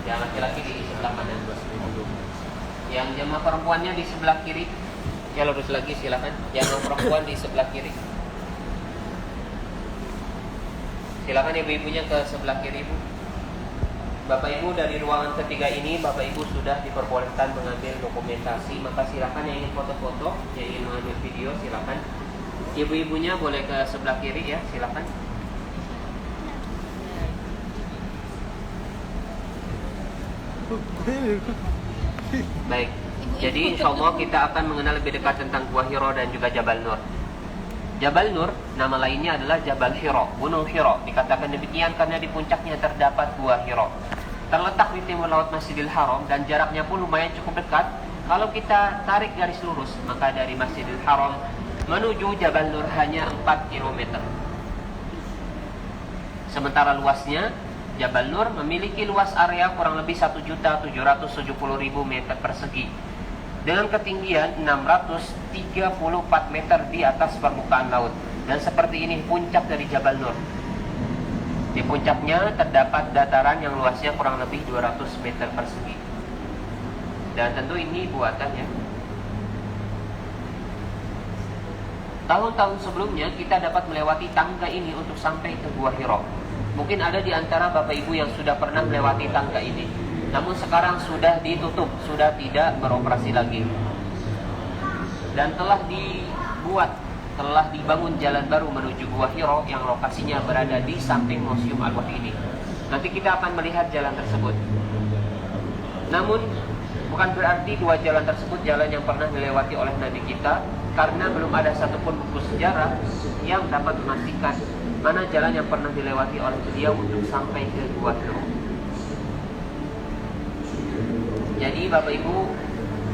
Yang laki-laki di sebelah kanan. Yang jemaah perempuannya di sebelah kiri. Ya, lurus lagi silakan. Yang perempuan di sebelah kiri. Silakan ibu-ibunya ke sebelah kiri, Bu. Bapak Ibu dari ruangan ketiga ini, Bapak Ibu sudah diperbolehkan mengambil dokumentasi. Maka silakan yang ingin foto-foto, yang ingin mengambil video, silakan. Ibu-ibunya boleh ke sebelah kiri ya, silakan. Baik. Jadi insya Allah kita akan mengenal lebih dekat tentang Gua Hiro dan juga Jabal Nur. Jabal Nur, nama lainnya adalah Jabal Hiro, Gunung Hiro. Dikatakan demikian karena di puncaknya terdapat Gua Hiro. Terletak di timur laut Masjidil Haram dan jaraknya pun lumayan cukup dekat. Kalau kita tarik garis lurus, maka dari Masjidil Haram menuju Jabal Nur hanya 4 km. Sementara luasnya, Jabal Nur memiliki luas area kurang lebih 1.770.000 meter persegi dengan ketinggian 634 meter di atas permukaan laut. Dan seperti ini puncak dari Jabal Nur. Di puncaknya terdapat dataran yang luasnya kurang lebih 200 meter persegi. Dan tentu ini buatannya. Tahun-tahun sebelumnya kita dapat melewati tangga ini untuk sampai ke Gua Hiro. Mungkin ada di antara Bapak Ibu yang sudah pernah melewati tangga ini. Namun sekarang sudah ditutup, sudah tidak beroperasi lagi. Dan telah dibangun jalan baru menuju Gua Hiro yang lokasinya berada di samping Museum Al-Wahyi ini. Nanti kita akan melihat jalan tersebut. Namun bukan berarti dua jalan tersebut jalan yang pernah dilewati oleh Nabi kita, karena belum ada satupun buku sejarah yang dapat memastikan mana jalan yang pernah dilewati oleh beliau untuk sampai ke Gua Hiro. Jadi Bapak Ibu,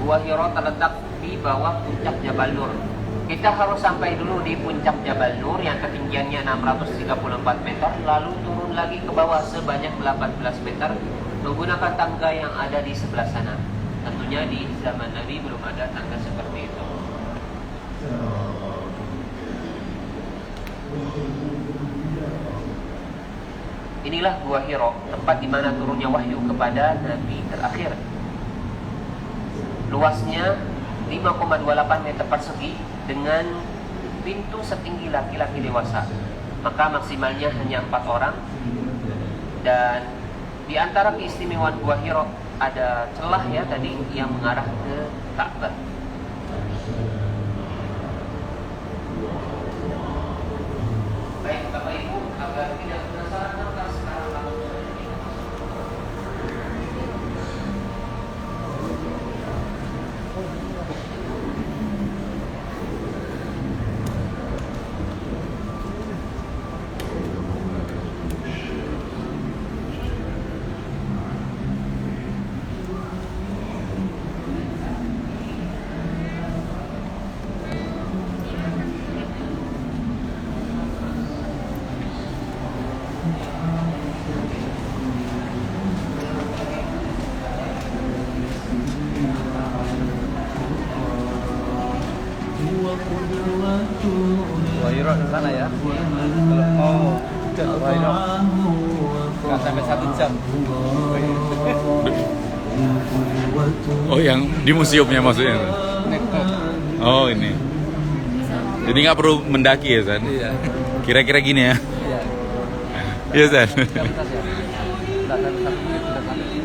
Gua Hiro terletak di bawah puncak Jabal Nur. Kita harus sampai dulu di puncak Jabal Nur yang ketinggiannya 634 meter, lalu turun lagi ke bawah sebanyak 18 meter menggunakan tangga yang ada di sebelah sana. Tentunya di zaman Nabi belum ada tangga seperti itu. Inilah Gua Hiro, tempat di mana turunnya wahyu kepada Nabi terakhir. Luasnya 5,28 meter persegi dengan pintu setinggi laki-laki dewasa. Maka maksimalnya hanya 4 orang. Dan di antara keistimewaan Gua Hiro ada celah ya tadi yang mengarah ke Ka'bah. Baik Bapak Ibu, agar tidak penasaran maka sekarang langsung saja kita masuk. Gua Hiro di sana ya. Oh, Gua Hiro nggak sampai 1 jam. Oh, yang di museumnya maksudnya? Oh, ini. Jadi nggak perlu mendaki ya, San? Iya. Kira-kira gini ya? Iya. Iya, San?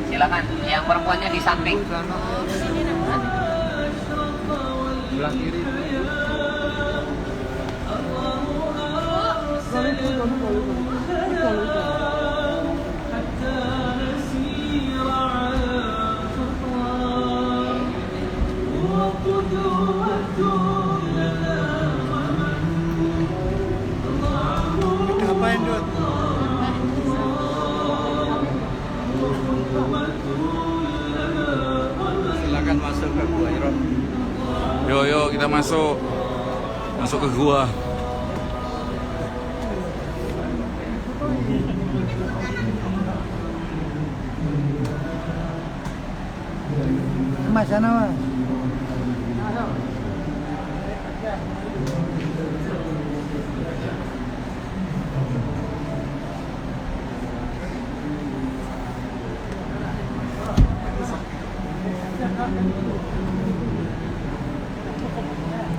Silakan, yang perempuannya di samping. Sebelah kiri. Ngapain, Dut? Silakan masuk ke Gua Hiro. Yo, kita masuk ke gua. Mas, sana, Mas.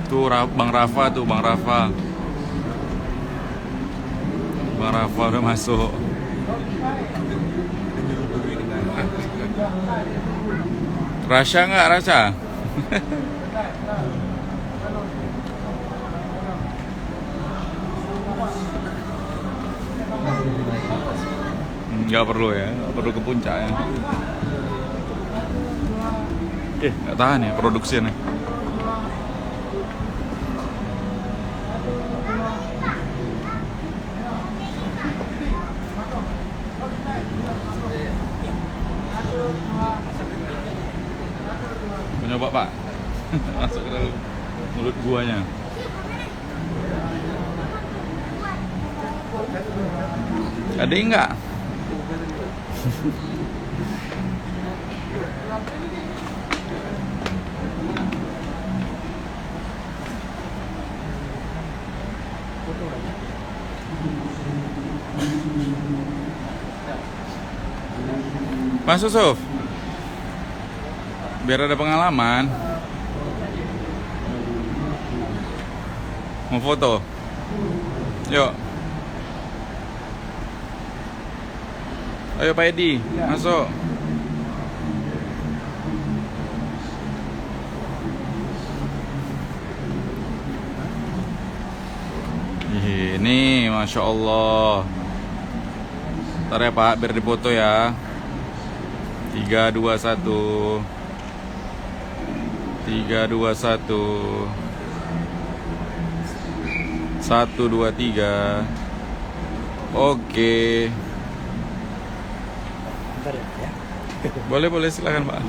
Tuh Bang Rafa tuh, Bang Rafa. Bang Rafa udah masuk. Rasha nggak Rasha? Nggak perlu ya, nggak perlu ke puncak ya. Nggak tahan ya produksinya. Mencoba Pak, masuk ke dalam mulut guanya. Ada enggak? Masuk Sof, biar ada pengalaman. Mau foto? Yuk. Ayo Pak Edi, masuk. Ini, Masya Allah. Ntar ya Pak, biar dipoto ya. 3, 2, 1. 3, 2, 1. 1, 2, 3. Oke. Boleh silakan Pak.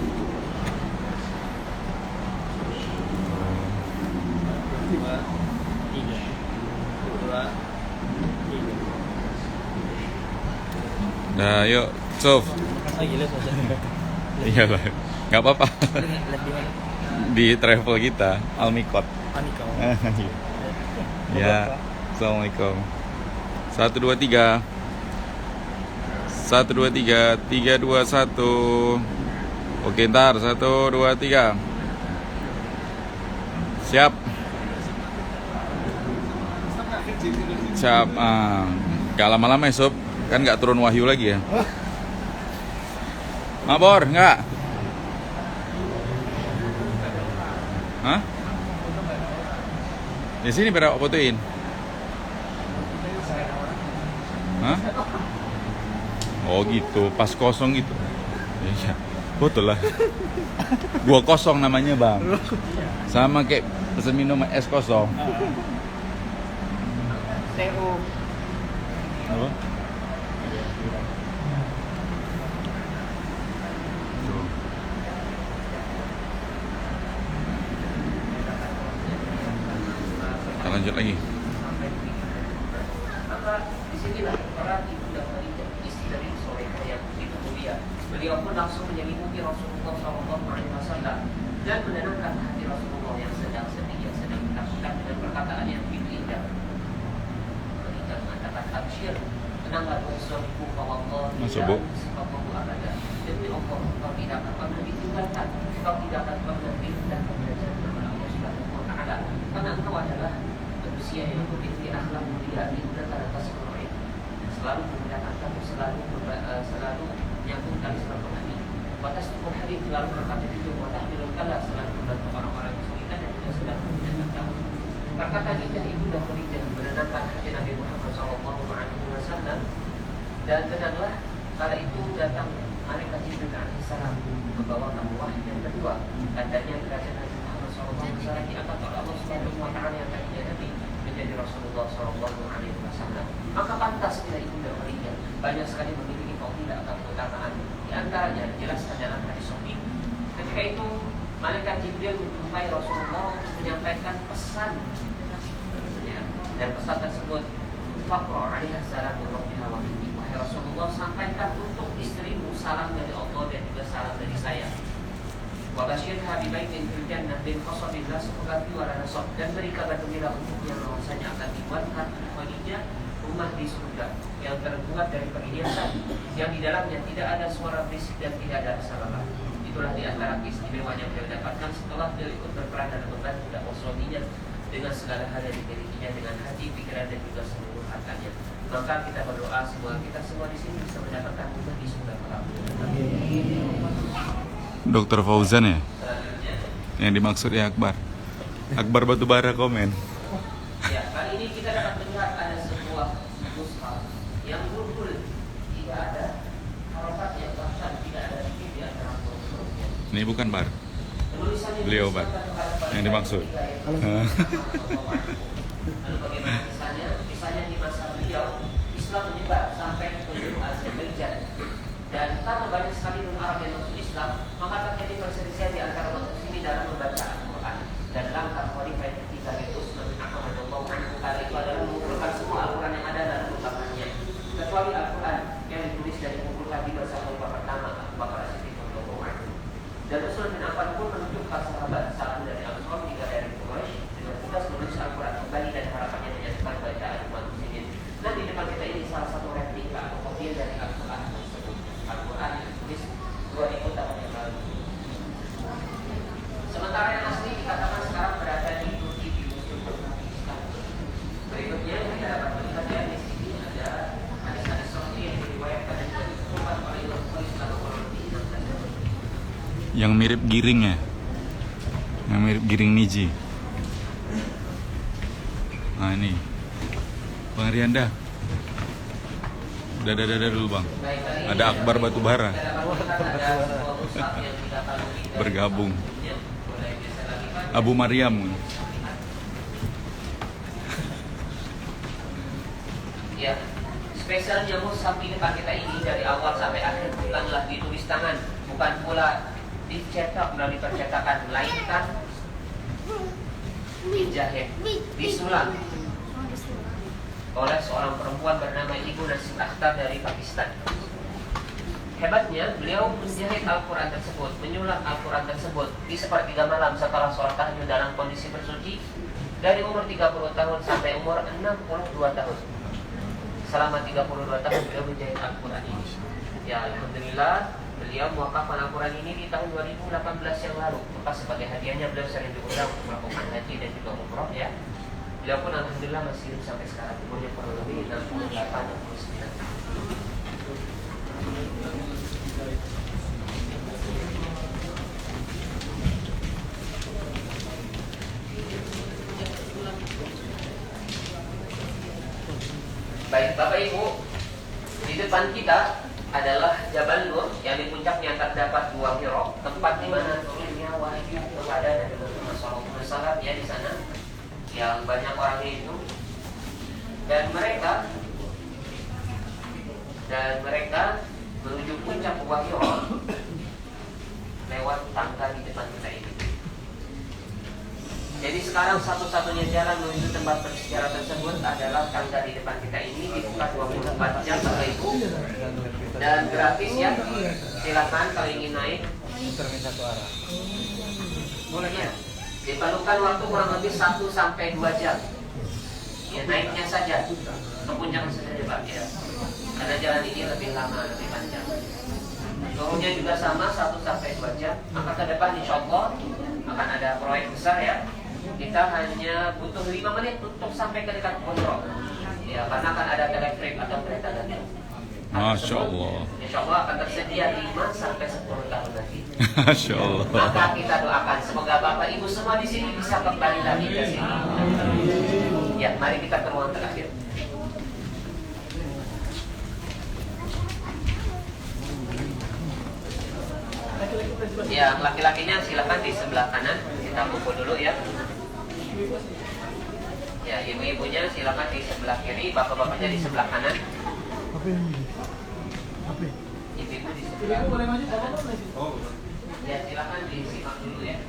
Nah, yuk, Sof. Iya lah, nggak apa-apa. Di travel kita, Almikot. Ya, Assalamualaikum. 1, 2, 3. 1, 2, 3. 3, 2, 1. Oke, ntar 1, 2, 3. Siap. Siap. Gak lama-lama ya Sob. Kan nggak turun wahyu lagi ya. Mabor, nggak? Hah? Di sini biar aku fotoin. Hah? Oh gitu, pas kosong gitu. Iya, betul lah. Gua kosong namanya Bang. Sama kayak pesen minum es kosong. TU. Apa? Kita lanjut lagi. Maka disinilah para ibunda Khadijah, istri dari Sulaimah yang begitu mulia. Beliau pun langsung menyelimuti Rasulullah SAW dan menenangkan hati Rasulullah yang sedang sedih, yang sedang ketakutan dengan perkataan yang begitu indah. Khadijah mengatakan, "Absyir, tenanglah wahai suamiku, wallahi Masuk, Bu. sifatul abada. Demi Allah, kau tidak akan pernah ditinggalkan, kau tidak akan pernah dipindahkan derajat kepada Allah Subhanahu wa Ta'ala, karena engkau adalah manusia yang memiliki akhlak mulia di atas orang, selalu menggunakan kamu, selalu menyambung tali silaturahmi. Batas tubuh hadis selalu berkata jujur, watahmilul kala, selalu membantu orang-orang kesulitan dan juga selalu menjaga kamu. Perkataan ini ibunda Khadijah menenangkan hati Nabi Muhammad SAW. Dan tenanglah, kala itu datang malaikat Jibril alaihissalam membawakan wahyu yang kedua. Tandanya derajat Nabi Muhammad SAW diangkat oleh Allah Subhanahu wa Ta'ala yang tadinya Nabi menjadi Rasulullah SAW. Maka pantas bila ibunda Khadijah banyak sekali memiliki fadilah atau keutamaan. Di antaranya dijelaskan dalam hadis sahih. Ketika itu malaikat Jibril menjumpai Rasulullah untuk menyampaikan pesan. Dan pesan tersebut, Faqra alaihi salam min rabbiha wa minni. Wahai Rasulullah, sampaikan untuk istrimu salam dari Allah dan juga salam dari saya. Wa basyirha bi baitin fil jannah bin qasabin la suqati wa la nasab. Dan beri kabar gembira untuknya bahwasanya akan dibuatkan oleh Khadijah rumah di surga yang terbuat dari perhiasan, yang di dalamnya tidak ada suara berisik dan tidak ada rasa lelah. Itu itulah di antara keistimewaan yang beliau dapatkan setelah beliau ikut berperan dalam membantu dakwah suaminya dengan segala hal yang dimilikinya dengan hati, pikiran dan juga seluruh hartanya. Maka kita berdoa semoga kita semua di sini bisa mendapatkan rumah di surga kelak. Dokter Fauzan ya? Selanjutnya, Yang dimaksud ya Akbar. Akbar Batubara komen. ya, kali ini kita dapat melihat ada sebuah mushaf yang bulbul, tidak ada harokat yang bahkan tidak ada titik di antara huruf-hurufnya. Ini bukan Bar. Penulisannya Beliau, Pak. Yang dimaksud. Lalu bagaimana kisahnya? Kisahnya di masa beliau Islam menyebar sampai ke penjuru Azerbaijan. Dan karena banyak sekali orang Arab yang masuk Islam, maka terjadi perselisihan di antara umat muslimin dalam membaca Al-Quran. Dan langkah khalifah yang ketiga yaitu Utsman bin Affan radhiyallahu anhu kali itu adalah mengumpulkan semua Al-Quran yang ada dalam lengkapannya, kecuali Al-Quran yang ditulis dan dikumpulkan di masa khalifah pertama Abu Bakar As-Siddiq radhiyallahu anhu. Dan Utsman bin Affan pun menunjuk para sahabat, satu dari Ansar, tiga dari Quraisy, dengan tugas menulis Al-Quran kembali dan harapannya menyatukan bacaan umat muslimin. Dan di depan kita ini salah satu replika atau kopian dari Al-Quran tersebut. Al-Quran yang ditulis 2000 tahun yang lalu. Sementara yang asli dikatakan sekarang berada di Turki di museum Pakistan. Berikutnya kita dapat melihat ya di sini ada hadis-hadis sahih yang diriwayatkan dan dikumpulkan oleh Rasulullah sallallahu alaihi wasallam. Yang mirip giring ya? Yang mirip giring Niji. Nah ini Bang Rianda. Dadah dulu Bang. Ada Akbar Batubara bergabung. Abu Maryam. Ya, spesialnya mushaf di depan kita ini dari awal sampai akhir bukanlah ditulis tangan, bukan pula dicetak melalui percetakan, melainkan dijahit, disulam oleh seorang perempuan bernama Ibu Nasib Akhtar dari Pakistan. Hebatnya, beliau menjahit Al-Quran tersebut, menyulam Al-Quran tersebut di sepertiga malam setelah sholat tahajud dalam kondisi bersuci dari umur 30 tahun sampai umur 62 tahun. Selama 32 tahun beliau menjahit Al-Quran ini. Ya, alhamdulillah beliau mewakafkan Al-Quran ini di tahun 2018 yang lalu. Maka sebagai hadiahnya beliau sering diundang untuk melakukan haji dan juga umroh ya. Beliau pun alhamdulillah masih hidup sampai sekarang, umurnya kurang lebih 68-69. Baik Bapak Ibu, di depan kita adalah Jabal Nur yang di puncaknya terdapat Gua Hira, tempat di mana turunnya wahyu kepada Nabi Muhammad SAW ya di sana, yang banyak orang itu dan mereka menuju puncak Gua Hira lewat tangga di depan kita ini. Jadi sekarang satu-satunya jalan menuju tempat bersejarah tersebut adalah tangga di depan kita ini dibuka 24 jam Bapak Ibu dan gratis ya. Silakan kalau ingin naik. Satu arah. Boleh ya. Diperlukan waktu kurang lebih 1 sampai 2 jam. Ya naiknya saja. Ke puncak saja Pak ya. Karena jalan ini lebih lama, lebih panjang. Turunnya juga sama 1 sampai 2 jam. Maka ke depan insya Allah akan ada proyek besar ya. Kita hanya butuh 5 menit untuk sampai ke dekat Pondok. Ya, karena akan ada teletrip atau kereta gantung. Masya Allah. Insya Allah akan tersedia 5 sampai 10 tahun lagi. Masya Allah. Maka kita doakan semoga Bapak Ibu semua di sini bisa kembali lagi ke sini. Ya, mari kita ke ruang terakhir. Ya, laki-lakinya silakan di sebelah kanan. Kita kumpul dulu ya. Ya, ibu-ibunya silakan di sebelah kiri, bapak-bapaknya di sebelah kanan. Ibu-ibu di sebelah kanan. Ya, silakan disimak dulu ya.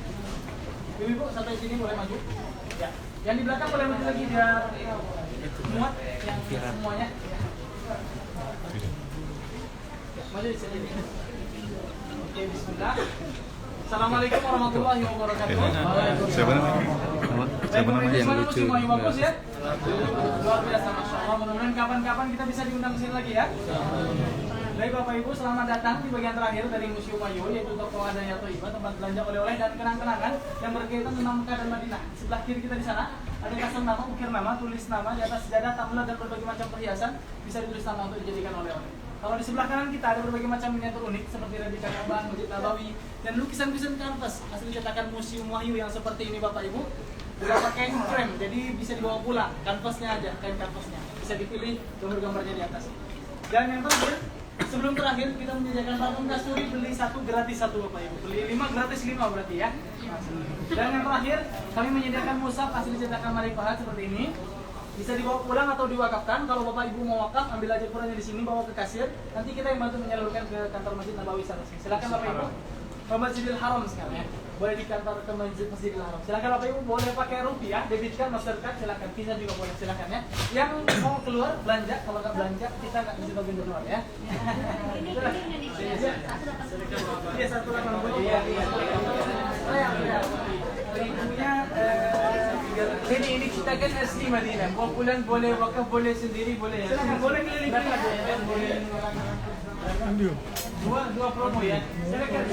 Ibu sampai sini boleh maju. Ya. Yang di belakang boleh maju lagi biar muat yang semuanya. Maju di sini. Oke, bismillah. Assalamualaikum warahmatullahi wabarakatuh. Siapa namanya? Siapa namanya yang lucu? Semuanya bagus ya. Luar biasa, masya Allah. Mudah-mudahan kapan-kapan kita bisa diundang ke sini lagi ya. Baik Bapak Ibu, selamat datang di bagian terakhir dari Museum Ayu, yaitu toko adanya Thayyibah, tempat belanja oleh-oleh dan kenang-kenangan yang berkaitan tentang Mekah dan Madinah. Di sebelah kiri kita di sana ada kasar nama, ukir nama, tulis nama, di atas sejadah, tumbler dan berbagai macam perhiasan bisa ditulis nama untuk dijadikan oleh-oleh. Kalau di sebelah kanan kita ada berbagai macam miniatur unik seperti replika Ka'bah, Masjid Nabawi, dan lukisan-lukisan kanvas asli cetakan Museum Wahyu yang seperti ini Bapak Ibu. Udah pakai frame, jadi bisa dibawa pulang. Kanvasnya aja, kain kanvasnya. Bisa dipilih gambar-gambarnya di atas. Dan yang terakhir, sebelum terakhir kita menyediakan parfum kasturi, beli 1 gratis 1 Bapak Ibu. Beli 5 gratis 5 berarti ya. Dan yang terakhir, kami menyediakan mushaf asli cetakan Mari Fahad seperti ini. Bisa dibawa pulang atau diwakafkan. Kalau Bapak Ibu mau wakaf, ambil aja Qurannya di sini, bawa ke kasir. Nanti kita yang bantu menyalurkan ke kantor Masjid Nabawi sana. Silakan Bapak Ibu. Ke Masjidil Haram sekarang ya. Boleh di kantor ke Masjidil Haram. Silakan Bapak Ibu, boleh pakai rupiah, debit card, mastercard, silakan. Visa juga boleh, silakan ya. Yang mau keluar belanja, kalau nggak belanja kita nggak bisa bagian keluar ya. Ini Indonesia. Iya 180. Iya. Ibunya ini kita kan asli Madinah. Mau pulang boleh, wakaf boleh sendiri boleh ya. Silakan boleh keliling aja. Boleh. Dua promo ya. Silakan.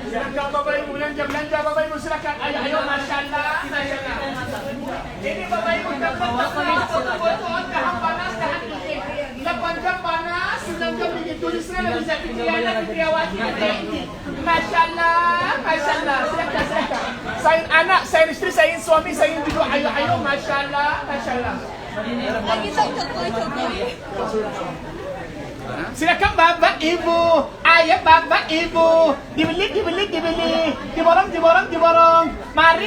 Silakan Bapak Ibu belanja Bapak Ibu silakan. Ayo masyaallah. Ini Bapak Ibu dapat foto-foto tahan panas tahan dingin. 8 jam panas, 9 jam dingin. Tulisnya bisa Fitriana Fitriawati. Masyaallah. Silakan. Saya anak, saya istri, saya suami, saya juga ayo masyaallah. Lagi Jokowi. Silakan Bapak Ibu, ayo Bapak Ibu, dibeli, diborong, mari,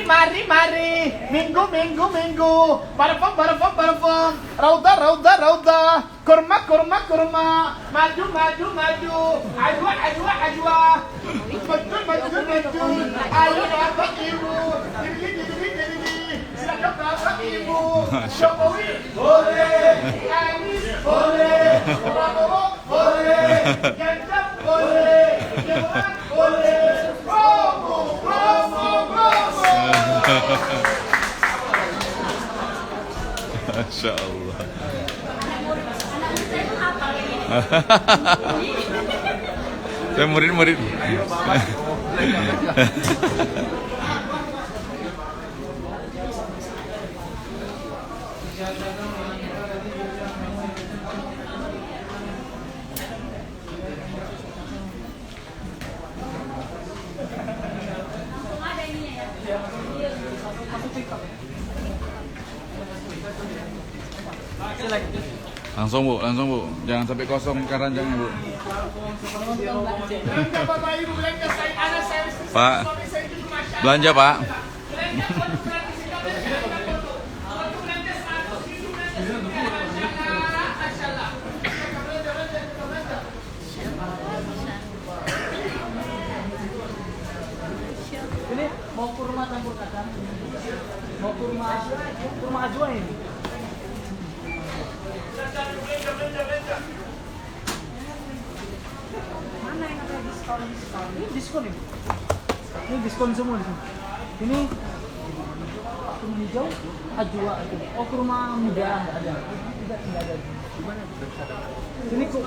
minggu, parfum, rauda, kurma, maju, ajwa, betul, ayo Bapak Ibu, dibeli, silakan Bapak Ibu, Jokowi, boleh, Anies, boleh, Prabowo, boleh, Ganjar, boleh, Jokowi, boleh, promo. Masya Allah. Saya murid. Langsung bu, jangan sampai kosong keranjangnya bu. Pak, belanja Pak. Ini mau kurma campur kacang, mau kurma ajwa ini. Mana yang ada diskon? Ini diskon ini. Ini diskon semua di sini. Ini kurma hijau, ajwa itu. Oh kurma muda nggak ada. Tidak ada. Ini kok